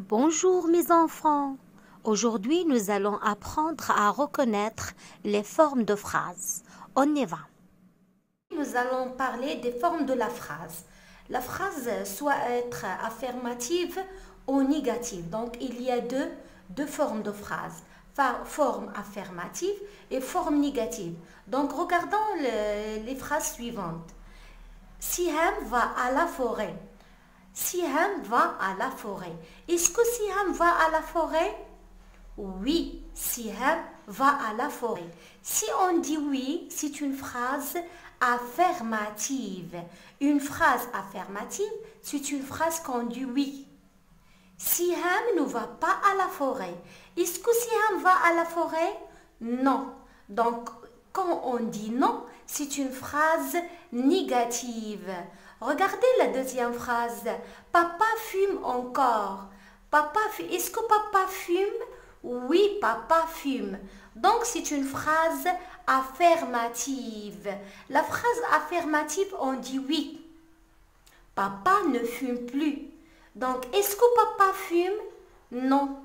Bonjour mes enfants. Aujourd'hui, nous allons apprendre à reconnaître les formes de phrases. On y va. Nous allons parler des formes de la phrase. La phrase soit être affirmative ou négative. Donc, il y a deux formes de phrase. Forme affirmative et forme négative. Donc, regardons les phrases suivantes. Siham va à la forêt. Siham va à la forêt. Est-ce que Siham va à la forêt? Oui, Siham va à la forêt. Si on dit oui, c'est une phrase affirmative. Une phrase affirmative, c'est une phrase qu'on dit oui. Siham ne va pas à la forêt. Est-ce que Siham va à la forêt? Non. Donc, quand on dit non, c'est une phrase négative. Regardez la deuxième phrase. Papa fume encore. Est-ce que papa fume? Oui, papa fume. Donc, c'est une phrase affirmative. La phrase affirmative, on dit oui. Papa ne fume plus. Donc, est-ce que papa fume? Non.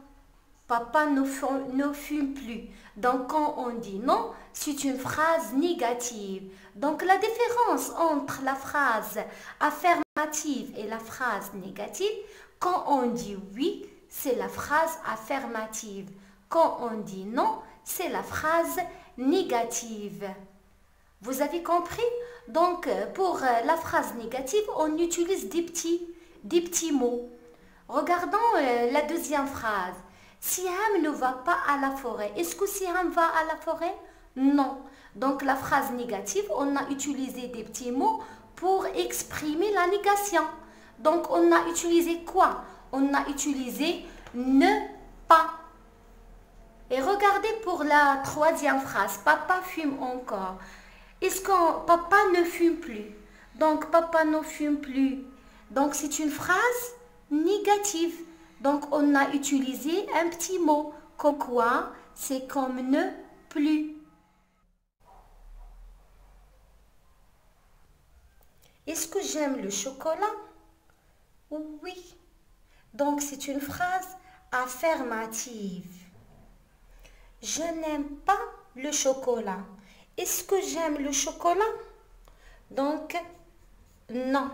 Papa ne fume plus. Donc, quand on dit non, c'est une phrase négative. Donc, la différence entre la phrase affirmative et la phrase négative, quand on dit oui, c'est la phrase affirmative. Quand on dit non, c'est la phrase négative. Vous avez compris? Donc, pour la phrase négative, on utilise des petits mots. Regardons la deuxième phrase. Siham ne va pas à la forêt. Est-ce que Siham va à la forêt? Non. Donc, la phrase négative, on a utilisé des petits mots pour exprimer la négation. Donc, on a utilisé quoi? On a utilisé ne pas. Et regardez pour la troisième phrase. Papa fume encore. Est-ce que papa ne fume plus? Donc, papa ne fume plus. Donc, c'est une phrase négative. Donc, on a utilisé un petit mot. Comme quoi, c'est comme ne plus. Est-ce que j'aime le chocolat? Oui. Donc, c'est une phrase affirmative. Je n'aime pas le chocolat. Est-ce que j'aime le chocolat? Donc, non.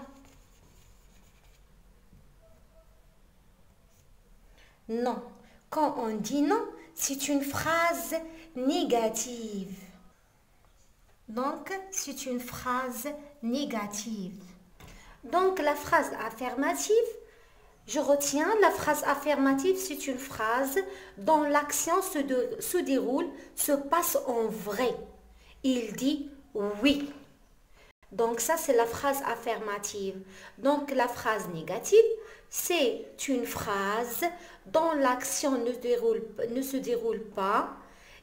Non. Quand on dit non, c'est une phrase négative. Donc, c'est une phrase négative. Donc, la phrase affirmative, je retiens, la phrase affirmative, c'est une phrase dont l'action se déroule, se passe en vrai. Il dit oui. Donc, ça, c'est la phrase affirmative. Donc, la phrase négative, c'est une phrase dont l'action ne se déroule pas.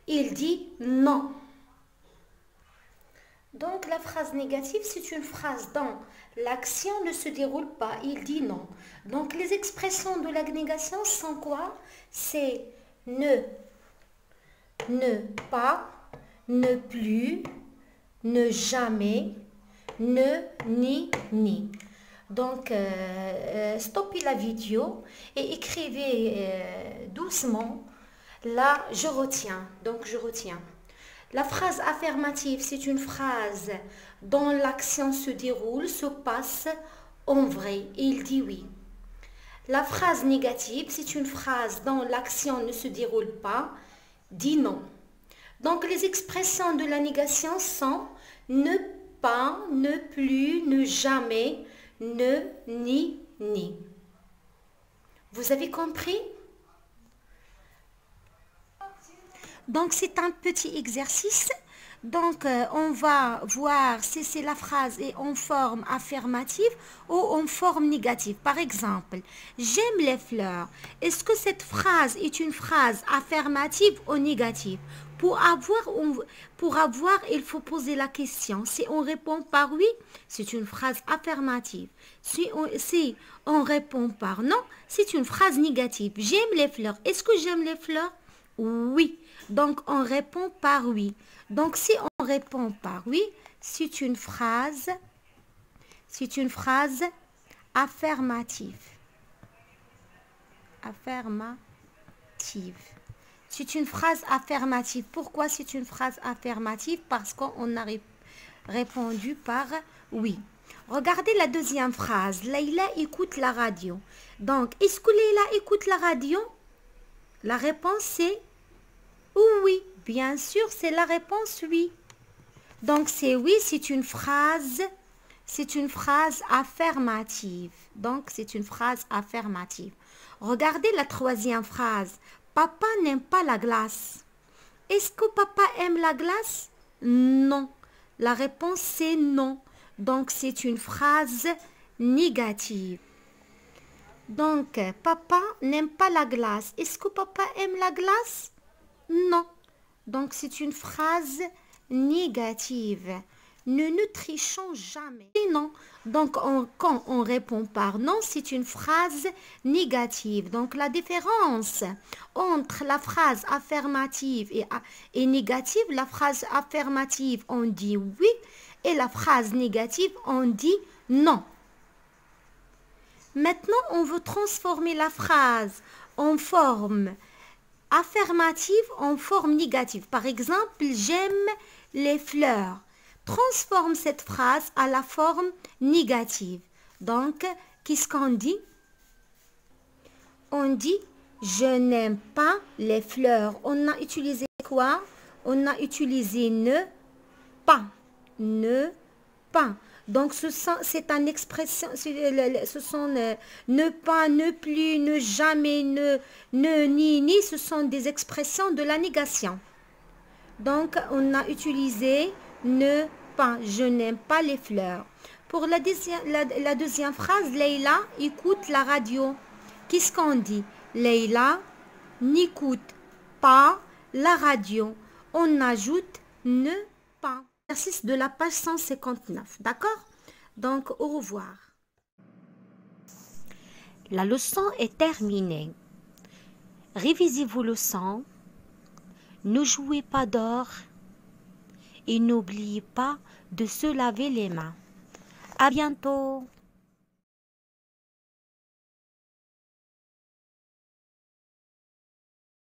Il dit non. Donc, la phrase négative, c'est une phrase dont l'action ne se déroule pas. Il dit non. Donc, les expressions de la négation sont quoi? C'est ne pas, ne plus, ne jamais, ne, ni. Donc, stoppez la vidéo et écrivez doucement. Là, je retiens. Donc, je retiens. La phrase affirmative, c'est une phrase dont l'action se déroule, se passe en vrai. Il dit oui. La phrase négative, c'est une phrase dont l'action ne se déroule pas, dit non. Donc, les expressions de la négation sont ne pas, ne plus, ne jamais, ne, ni. Vous avez compris? Donc, c'est un petit exercice. Donc, on va voir si c'est la phrase est en forme affirmative ou en forme négative. Par exemple, j'aime les fleurs. Est-ce que cette phrase est une phrase affirmative ou négative? Pour avoir, il faut poser la question. Si on répond par oui, c'est une phrase affirmative. Si on répond par non, c'est une phrase négative. J'aime les fleurs. Est-ce que j'aime les fleurs? Oui. Donc, on répond par oui. Donc, si on répond par oui, c'est une phrase affirmative. affirmative. C'est une phrase affirmative. Pourquoi c'est une phrase affirmative? Parce qu'on a répondu par oui. Regardez la deuxième phrase. Leïla écoute la radio. Donc, est-ce que Leïla écoute la radio? La réponse c'est oui. Bien sûr, c'est la réponse oui. Donc, c'est oui, c'est une phrase affirmative. Donc, c'est une phrase affirmative. Regardez la troisième phrase. Papa n'aime pas la glace. Est-ce que papa aime la glace? Non. La réponse c'est non. Donc, c'est une phrase négative. Donc, papa n'aime pas la glace. Est-ce que papa aime la glace? Non. Donc, c'est une phrase négative. Ne trichons jamais. Non. Donc, quand on répond par non, c'est une phrase négative. Donc, la différence entre la phrase affirmative et négative, la phrase affirmative, on dit oui, et la phrase négative, on dit non. Maintenant, on veut transformer la phrase en forme affirmative en forme négative. Par exemple, j'aime les fleurs. Transforme cette phrase à la forme négative. Donc, qu'est-ce qu'on dit? On dit je n'aime pas les fleurs. On a utilisé quoi? On a utilisé ne pas. Ne pas. Donc, c'est une expression, ce sont ne pas, ne plus, ne jamais, ni, ce sont des expressions de la négation. Donc, on a utilisé ne pas, je n'aime pas les fleurs. Pour la deuxième phrase, Leïla écoute la radio. Qu'est-ce qu'on dit? Leïla n'écoute pas la radio. On ajoute ne pas. Exercice de la page 159, d'accord? Donc, au revoir. La leçon est terminée. Révisez vos leçons. Ne jouez pas d'or. Et n'oubliez pas de se laver les mains. À bientôt.